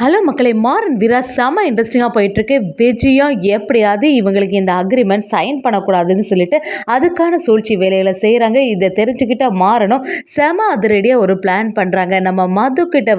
Hello மக்களே, மாறன் வீரா செம இன்ட்ரெஸ்டிங்காக போயிட்டுருக்கு. விஜயம் எப்படியாவது இவங்களுக்கு இந்த அக்ரிமெண்ட் சைன் பண்ணக்கூடாதுன்னு சொல்லிட்டு அதுக்கான சூழ்ச்சி வேலைகளை செய்கிறாங்க. இதை தெரிஞ்சுக்கிட்ட மாறனும் செம அதிரடியாக ஒரு பிளான் பண்ணுறாங்க. நம்ம மது கிட்ட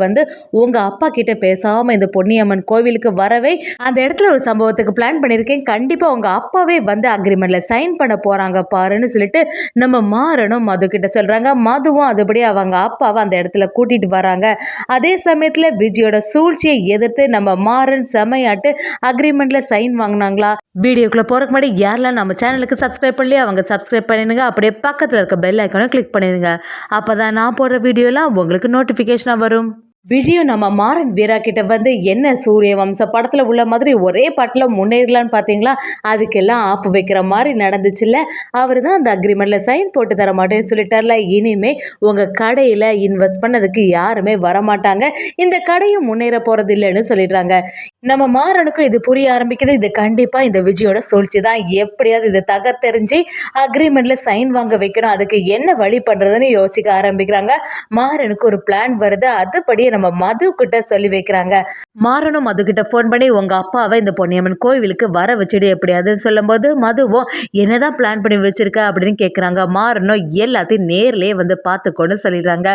உங்கள் அப்பா கிட்ட பேசாமல் இந்த பொன்னியம்மன் கோவிலுக்கு வரவே அந்த இடத்துல ஒரு சம்பவத்துக்கு பிளான் பண்ணியிருக்கேன். கண்டிப்பாக உங்கள் அப்பாவே அக்ரிமெண்ட்டில் சைன் பண்ண போகிறாங்க பாருன்னு சொல்லிட்டு நம்ம மாறனும் மது கிட்ட சொல்கிறாங்க. மதுவும் அதுபடி அவங்க அப்பாவை அந்த இடத்துல கூட்டிகிட்டு வராங்க. அதே சமயத்தில் விஜயோட சூழ்ச்சி எதிர்த்து நம்ம மாறன் செமையாட்டு அக்ரிமெண்ட்ல சைன் வாங்கினாங்களா. வீடியோக்குள்ள போறதுக்கு முன்னாடி யாரெல்லாம் நம்ம சேனலுக்கு சப்ஸ்கிரைப் பண்ணலையோ அவங்க சப்ஸ்கிரைப் பண்ணிடுங்க. அப்படியே பக்கத்தில் இருக்க பெல் ஐக்கானை கிளிக் பண்ணிடுங்க. அப்பதான் நான் போடுற வீடியோலாம் உங்களுக்கு நோட்டிஃபிகேஷனாக வரும். விஜயும் நம்ம மாறன் வீரா கிட்ட என்ன சூரிய வம்ச படத்தில் உள்ள மாதிரி ஒரே பாட்டில் முன்னேறலான்னு பார்த்தீங்களா, அதுக்கெல்லாம் ஆப்பு வைக்கிற மாதிரி நடந்துச்சுல்ல. அவர் தான் அந்த அக்ரிமெண்ட்டில் சைன் போட்டு தர மாட்டேன்னு சொல்லிட்டார்ல. இனிமே உங்கள் கடையில் இன்வெஸ்ட் பண்ணதுக்கு யாருமே வரமாட்டாங்க, இந்த கடையும் முன்னேற போகிறது இல்லைன்னு சொல்லிடுறாங்க. நம்ம மாறனுக்கும் இது புரிய ஆரம்பிக்குது. இது கண்டிப்பாக இந்த விஜயோட சூழ்ச்சி தான். எப்படியாவது இதை தகர்த்தெறிஞ்சு அக்ரிமெண்ட்டில் சைன் வாங்க வைக்கணும், அதுக்கு என்ன வழி பண்ணுறதுன்னு யோசிக்க ஆரம்பிக்கிறாங்க. மாறனுக்கு ஒரு பிளான் வருது. அதுபடியே நம்ம மது கிட்ட சொல்லி வைக்கிறாங்க. மாறனும் மது கிட்ட ஃபோன் பண்ணி உங்க அப்பாவை இந்த பொன்னியம்மன் கோவிலுக்கு வர வச்சுடு எப்படியாதுன்னு சொல்லும்போது மதுவும் என்னதான் பிளான் பண்ணி வச்சிருக்க அப்படின்னு கேட்குறாங்க. மாறனும் எல்லாத்தையும் நேர்லயே பார்த்துக்கோன்னு சொல்லிடுறாங்க.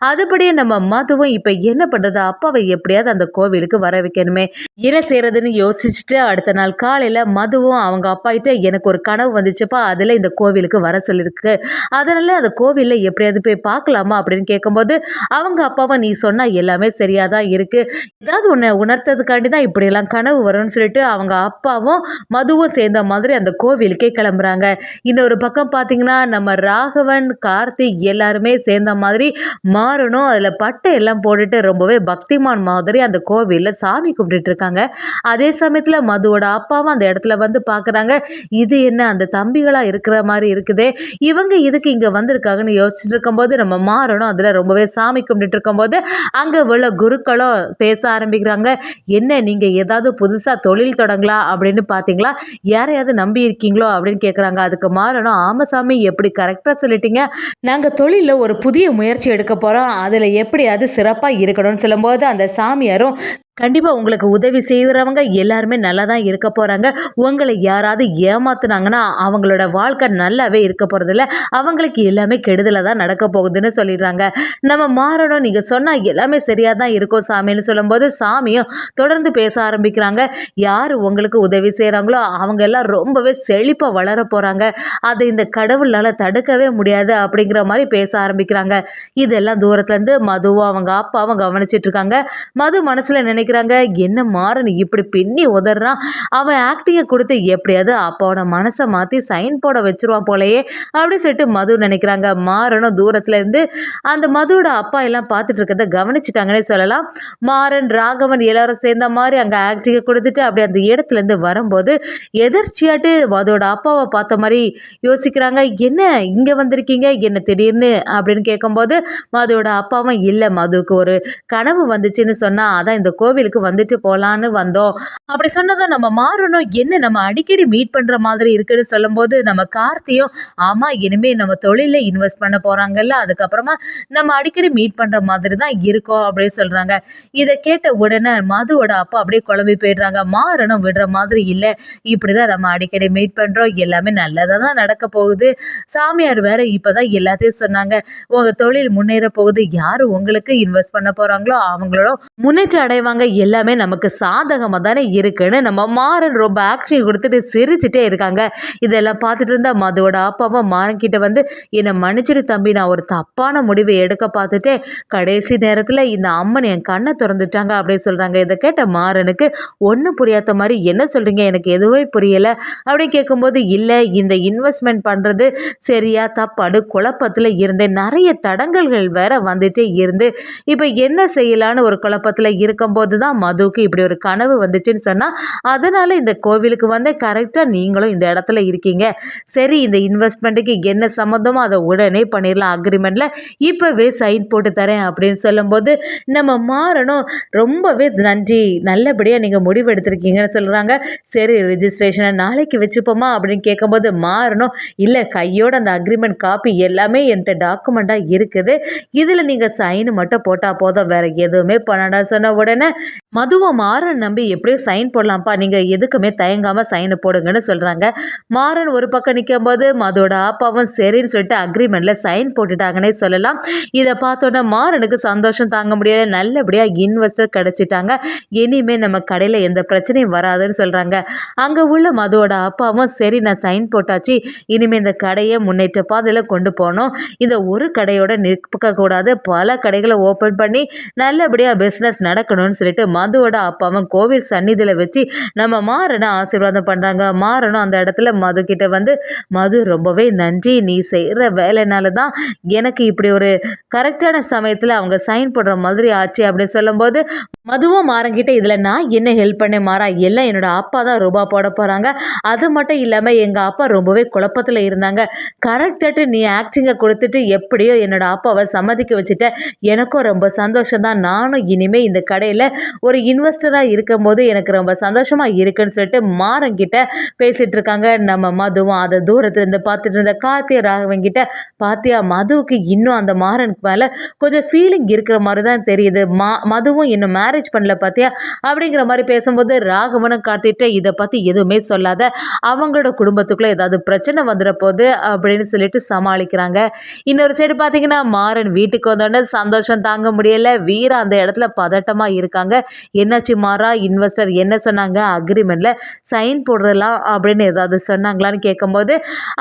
அதுபடியே நம்ம மதுவும் இப்போ என்ன பண்ணுறது, அப்பாவை எப்படியாவது அந்த கோவிலுக்கு வர வைக்கணுமே, என்ன செய்யறதுன்னு யோசிச்சுட்டு அடுத்த நாள் காலையில் மதுவும் அவங்க அப்பா கிட்ட எனக்கு ஒரு கனவு வந்துச்சுப்பா, அதில் இந்த கோவிலுக்கு வர சொல்லியிருக்கு, அதனால அந்த கோவிலில் எப்படியாவது போய் பார்க்கலாமா அப்படின்னு கேட்கும்போது அவங்க அப்பாவை நீ சொன்ன எல்லாமே சரியாக தான் இருக்குது, ஏதாவது ஒன்று உணர்த்ததுக்காண்டி தான் இப்படியெல்லாம் கனவு வரும்னு சொல்லிட்டு அவங்க அப்பாவும் மதுவும் சேர்ந்த மாதிரி அந்த கோவிலுக்கே கிளம்புறாங்க. இன்னொரு பக்கம் பார்த்தீங்கன்னா நம்ம ராகவன் கார்த்திக் எல்லாருமே சேர்ந்த மாதிரி மாறனும் அதில் பட்டை எல்லாம் போட்டுட்டு ரொம்பவே பக்திமான் மாதிரி அந்த கோவிலில் சாமி கும்பிட்டுட்டு இருக்காங்க. அதே சமயத்தில் மதுவோட அப்பாவும் அந்த இடத்துல பார்க்குறாங்க. இது என்ன அந்த தம்பிகளாக இருக்கிற மாதிரி இருக்குதே, இவங்க இதுக்கு இங்கே வந்திருக்காங்கன்னு யோசிச்சுட்டு இருக்கும்போது நம்ம மாறனும் அதில் ரொம்பவே சாமி கும்பிட்டுட்டு இருக்கும்போது அங்கே உள்ள குருக்களும் பேச ஆரம்பிக்கிறாங்க. என்ன நீங்கள் ஏதாவது புதுசாக தொழில் தொடங்கலாம் அப்படின்னு பார்த்தீங்களா, யாரையாவது நம்பி இருக்கீங்களோ அப்படின்னு கேட்குறாங்க. அதுக்கு மாறனும் ஆமசாமி எப்படி கரெக்டாக சொல்லிட்டீங்க, நாங்கள் தொழிலில் ஒரு புதிய முயற்சி எடுக்க போகிறோம், அதில் எப்படியாவது சிறப்பாக இருக்கணும்னு சொல்லும்போது அந்த சாமியாரும் கண்டிப்பாக உங்களுக்கு உதவி செய்கிறவங்க எல்லாருமே நல்லா தான் இருக்க போகிறாங்க, உங்களை யாராவது ஏமாத்துனாங்கன்னா அவங்களோட வாழ்க்கை நல்லாவே இருக்க போகிறதில்ல, அவங்களுக்கு எல்லாமே கெடுதலாக தான் நடக்க போகுதுன்னு சொல்லிடுறாங்க. நம்ம மாறணும் நீங்கள் சொன்னால் எல்லாமே சரியாக தான் இருக்கும் சாமின்னு சொல்லும்போது சாமியும் தொடர்ந்து பேச ஆரம்பிக்கிறாங்க. யார் உங்களுக்கு உதவி செய்கிறாங்களோ அவங்க எல்லாம் ரொம்பவே செழிப்பாக வளர போகிறாங்க, அதை இந்த கடவுளால் தடுக்கவே முடியாது அப்படிங்கிற மாதிரி பேச ஆரம்பிக்கிறாங்க. இதெல்லாம் தூரத்துலேருந்து மதுவும் அவங்க அப்பாவும் கவனிச்சிட்டு இருக்காங்க. மது மனசில் நினைக்கிறாங்க, என்ன மாறன் இப்படி பின்னி உதறான், அவன் ஆக்டிங்கை கொடுத்து எப்படியாவது அப்பாவோட மனசை மாற்றி சைன் போட வச்சிருவான் போலையே அப்படி சொல்லிட்டு மது நினைக்கிறாங்க. மாறனும் தூரத்துல இருந்து அந்த மதுவோட அப்பா எல்லாம் பார்த்துட்டு இருக்கிறத கவனிச்சுட்டாங்கன்னே சொல்லலாம். மாறன் ராகவன் எல்லாரும் சேர்ந்த மாதிரி அங்கே ஆக்டிங்கை கொடுத்துட்டு அப்படி அந்த இடத்துல இருந்து வரும்போது எதிர்ச்சியாட்டு மதுவோட அப்பாவை பார்த்த மாதிரி யோசிக்கிறாங்க. என்ன இங்கே வந்திருக்கீங்க என்ன திடீர்னு அப்படின்னு கேட்கும்போது மதுவோட அப்பாவும் இல்லை, மதுவுக்கு ஒரு கனவு வந்துச்சுன்னு சொன்னா அதான் இந்த கோவிலுக்கு வந்துட்டு போகலான்னு வந்தோம் அப்படி சொன்னதும் நம்ம மாறணும் என்ன நம்ம அடிக்கடி மீட் பண்ணுற மாதிரி இருக்குன்னு சொல்லும்போது நம்ம கார்த்தியும் ஆமாம் இனிமே நம்ம தொழிலில் இன்வெஸ்ட் பண்ண போகிறாங்கல்ல, அதுக்கப்புறமா நம்ம அடிக்கடி மீட் பண்ணுற மாதிரி தான் இருக்கோம் அப்படின்னு சொல்கிறாங்க. இதை கேட்ட உடனே மதுவோட அப்பா அப்படியே குழம்பி போயிடுறாங்க. மாறணும் விடுற மாதிரி இல்லை, இப்படி தான் நம்ம அடிக்கடி மீட் பண்ணுறோம், எல்லாமே நல்லதாக தான் நடக்க போகுது, சாமியார் வேற இப்போ தான் எல்லாத்தையும் சொன்னாங்க, உங்கள் தொழில் முன்னேற போகுது, யார் உங்களுக்கு இன்வெஸ்ட் பண்ண போகிறாங்களோ அவங்களோட முன்னேற்றம் அடைவாங்க, எல்லாமே நமக்கு சாதகமாக தானே இருக்குன்னு நம்ம மாறன் ரொம்ப ஆக்ஷன் கொடுத்துட்டு சிரிச்சுட்டே இருக்காங்க. இதெல்லாம் பார்த்துட்டு இருந்தா மதுவோட அப்பாவும் மாறன் கிட்ட என்னை மன்னிச்சிரு தம்பி, நான் ஒரு தப்பான முடிவை எடுக்க பார்த்துட்டு கடைசி நேரத்தில் இந்த அம்மன் என் கண்ணை திறந்துட்டாங்க அப்படின்னு சொல்கிறாங்க. இதை கேட்ட மாறனுக்கு ஒன்றும் புரியாத மாதிரி என்ன சொல்கிறீங்க, எனக்கு எதுவுமே புரியலை அப்படின்னு கேட்கும்போது இல்லை இந்த இன்வெஸ்ட்மெண்ட் பண்ணுறது சரியா தப்பாடு குழப்பத்தில் இருந்தேன், நிறைய தடங்கல்கள் வேற வந்துட்டே இருந்து இப்போ என்ன செய்யலான்னு ஒரு குழப்பத்தில் இருக்கும்போது தான் மதுவுக்கு இப்படி ஒரு கனவு வந்துச்சுன்னு சொன்னால் அதனால் இந்த கோவிலுக்கு கரெக்டாக நீங்களும் இந்த இடத்துல இருக்கீங்க, சரி இந்த இன்வெஸ்ட்மெண்ட்டுக்கு என்ன சம்மந்தமோ அதை உடனே பண்ணிடலாம், அக்ரிமெண்ட்டில் இப்போவே சைன் போட்டு தரேன் அப்படின்னு சொல்லும்போது நம்ம மாறணும் ரொம்பவே நன்றி, நல்லபடியாக நீங்கள் முடிவு எடுத்திருக்கீங்கன்னு சொல்கிறாங்க. சரி ரிஜிஸ்ட்ரேஷனை நாளைக்கு வச்சுப்போமா அப்படின்னு கேட்கும்போது மாறணும் இல்லை கையோட அந்த அக்ரிமெண்ட் காப்பி எல்லாமே என்கிட்ட டாக்குமெண்ட்டாக இருக்குது, இதில் நீங்கள் சைன் மட்டும் போட்டால் போதும், வேறு எதுவுமே பண்ணடா சொன்ன உடனே மதுவை மாறன் நம்பி எப்படியோ சைன் போடலாம்ப்பா, நீங்கள் எதுக்குமே தயங்காமல் சைனை போடுங்கன்னு சொல்கிறாங்க. மாறன் ஒரு பக்கம் நிற்கும்போது மதுவோட அப்பாவும் சரின்னு சொல்லிட்டு அக்ரிமெண்ட்டில் சைன் போட்டுட்டாங்கன்னே சொல்லலாம். இதை பார்த்தோன்னே மாறனுக்கு சந்தோஷம் தாங்க முடியாது. நல்லபடியாக இன்வெஸ்டர் கிடச்சிட்டாங்க, இனிமேல் நம்ம கடையில் எந்த பிரச்சனையும் வராதுன்னு சொல்கிறாங்க. அங்கே உள்ள மதுவோட அப்பாவும் சரி நான் சைன் போட்டாச்சு, இனிமேல் இந்த கடையை முன்னேற்ற பாதையில் கொண்டு போகணும், இந்த ஒரு கடையோட நிற்கக்கூடாது, பல கடைகளை ஓப்பன் பண்ணி நல்லபடியாக பிஸ்னஸ் நடக்கணும்னு சொல்லிட்டு மதுவோட அப்பாவும் கோவில் சந்நிதியில் வச்சு நம்ம மாறனை ஆசீர்வாதம் பண்ணுறாங்க. மாறனும் அந்த இடத்துல மது கிட்ட வந்து, மது ரொம்பவே நன்றி, நீ செய்கிற வேலைனால தான் எனக்கு இப்படி ஒரு கரெக்டான சமயத்தில் அவங்க சைன் போடுற மாதிரி ஆச்சு அப்படின்னு சொல்லும்போது, மதுவும் மாறங்கிட்ட இதில் நான் என்ன ஹெல்ப் பண்ணேன் மாறா, எல்லாம் என்னோட அப்பா தான் ரூபா போட போகிறாங்க, அது மட்டும் இல்லாமல் எங்கள் அப்பா ரொம்பவே குழப்பத்தில் இருந்தாங்க, கரெக்டாட்டு நீ ஆக்டிங்கை கொடுத்துட்டு எப்படியோ என்னோட அப்பாவை சம்மதிக்க வச்சுட்ட, எனக்கும் ரொம்ப சந்தோஷம் தான், நானும் இனிமேல் இந்த கடையில் ஒரு இன்வெஸ்டராக இருக்கும்போது எனக்கு ரொம்ப சந்தோஷமாக இருக்குன்னு சொல்லிட்டு மாறங்கிட்ட பேசிகிட்டு இருக்காங்க. நம்ம மதுவும் அதை தூரத்துலேருந்து பார்த்துட்டு இருந்த கார்த்திய ராகவங்கிட்ட, பாத்தியா மதுவுக்கு இன்னும் அந்த மாறனுக்கு மேலே கொஞ்சம் ஃபீலிங் இருக்கிற மாதிரி தான் தெரியுது, மதுவும் இன்னும் மேரேஜ் பண்ணல பாத்தியா அப்படிங்கிற மாதிரி பேசும்போது, ராகவனும் கார்த்திட்ட இதை பற்றி எதுவுமே சொல்லாத, அவங்களோட குடும்பத்துக்குள்ளே ஏதாவது பிரச்சனை வந்துட போகுது அப்படின்னு சொல்லிட்டு சமாளிக்கிறாங்க. இன்னொரு சைடு பார்த்தீங்கன்னா மாறன் வீட்டுக்கு வந்தோடனே சந்தோஷம் தாங்க முடியலை. வீரா அந்த இடத்துல பதட்டமாக இருக்காங்க. என்னாச்சு மாறா, இன்வெஸ்டர் என்ன சொன்னாங்க, அக்ரிமெண்ட்டில் சைன் போடுறலாம் அப்படின்னு ஏதாவது சொன்னாங்களான்னு கேட்கும்போது,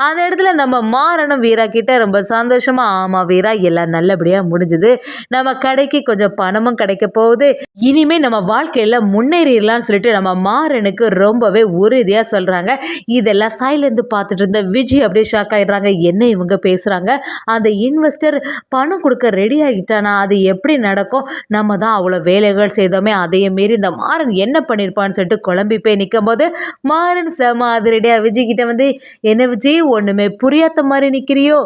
அந்த இடத்துல நம்ம மாறனும் வீரா கிட்ட ரொம்ப சந்தோஷமாக, ஆமாம் வீரா எல்லாம் நல்லபடியாக முடிஞ்சுது, நம்ம கடைக்கு கொஞ்சம் பணமும் கிடைக்க போகுது, இனிமேல் நம்ம வாழ்க்கையில் முன்னேறிடலாம்னு சொல்லிட்டு நம்ம மாறனுக்கு ரொம்பவே உறுதியாக சொல்கிறாங்க. இதெல்லாம் சைட்லேருந்து பார்த்துட்டு இருந்த விஜய் அப்படியே ஷாக் ஆகிடுறாங்க. என்ன இவங்க பேசுகிறாங்க, அந்த இன்வெஸ்டர் பணம் கொடுக்க ரெடி ஆகிட்டானா, அது எப்படி நடக்கும், நம்ம தான் அவ்வளோ வேலைகள் செய்தோமே, அதையே மீறி இந்த மாறன் என்ன பண்ணியிருப்பான்னு சொல்லிட்டு குழம்பி போய் நிற்கும் போது, மாறன் செம அதிரடியாக விஜய் கிட்ட வந்து, என்ன விஜய் ஒன்றுமே புரியாத மாதிரி நிற்கிறியோ,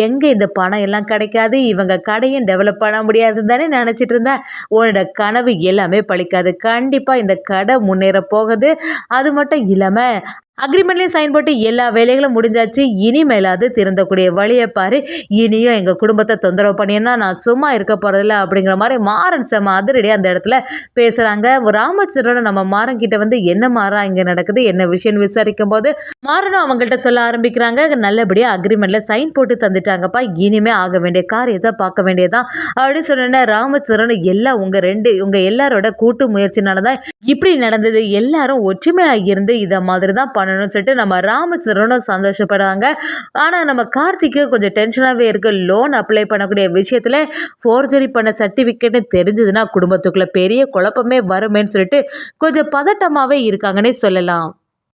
எங்கே இந்த பணம் எல்லாம் கிடைக்காது, இவங்க கடையும் டெவலப் பண்ண முடியாதுன்னு தானே நினச்சிட்டு இருந்தேன், உன்னோட கனவு எல்லாமே பழிக்காது, கண்டிப்பாக இந்த கடை முன்னேற போகுது, அது மட்டும் இல்லாமல் அக்ரிமெண்ட்லேயும் சைன் போட்டு எல்லா வேலைகளும் முடிஞ்சாச்சு, இனிமேலாவது திருந்தக்கூடிய வழியை பாரு, இனியும் எங்கள் குடும்பத்தை தொந்தரவு பண்ணினா நான் சும்மா இருக்க போகிறதில்ல அப்படிங்கிற மாதிரி மாறன் செம அதிரடியாக அந்த இடத்துல பேசுகிறாங்க. ராமச்சந்திரன் நம்ம மாறன் கிட்ட வந்து, என்ன மாறா இங்கே நடக்குது, என்ன விஷயம்னு விசாரிக்கும் போது மாறனும் அவங்கள்ட்ட சொல்ல ஆரம்பிக்கிறாங்க, நல்லபடியாக அக்ரிமெண்ட்டில் சைன் போட்டு தந்துட்டாங்கப்பா, இனிமே ஆக வேண்டிய காரியத்தை பார்க்க வேண்டியதான் அப்படின்னு சொன்னேன்னா, ராமச்சந்திரன் எல்லாம் உங்கள் எல்லாரோட கூட்டு முயற்சினால தான் இப்படி நடந்தது, எல்லாரும் ஒற்றுமையாக இருந்து இதை மாதிரி தான் பண்ணணும்னு சொல்லிட்டு நம்ம ராமச்சந்திரனும் சந்தோஷப்படுறாங்க. ஆனால் நம்ம கார்த்திக்கு கொஞ்சம் டென்ஷனாகவே இருக்குது. லோன் அப்ளை பண்ணக்கூடிய விஷயத்தில் ஃபோர்ஜரி பண்ண சர்டிஃபிகேட்னு தெரிஞ்சதுன்னா குடும்பத்துக்குள்ளே பெரிய குழப்பமே வருமேன்னு சொல்லிட்டு கொஞ்சம் பதட்டமாகவே இருக்காங்கன்னே சொல்லலாம்.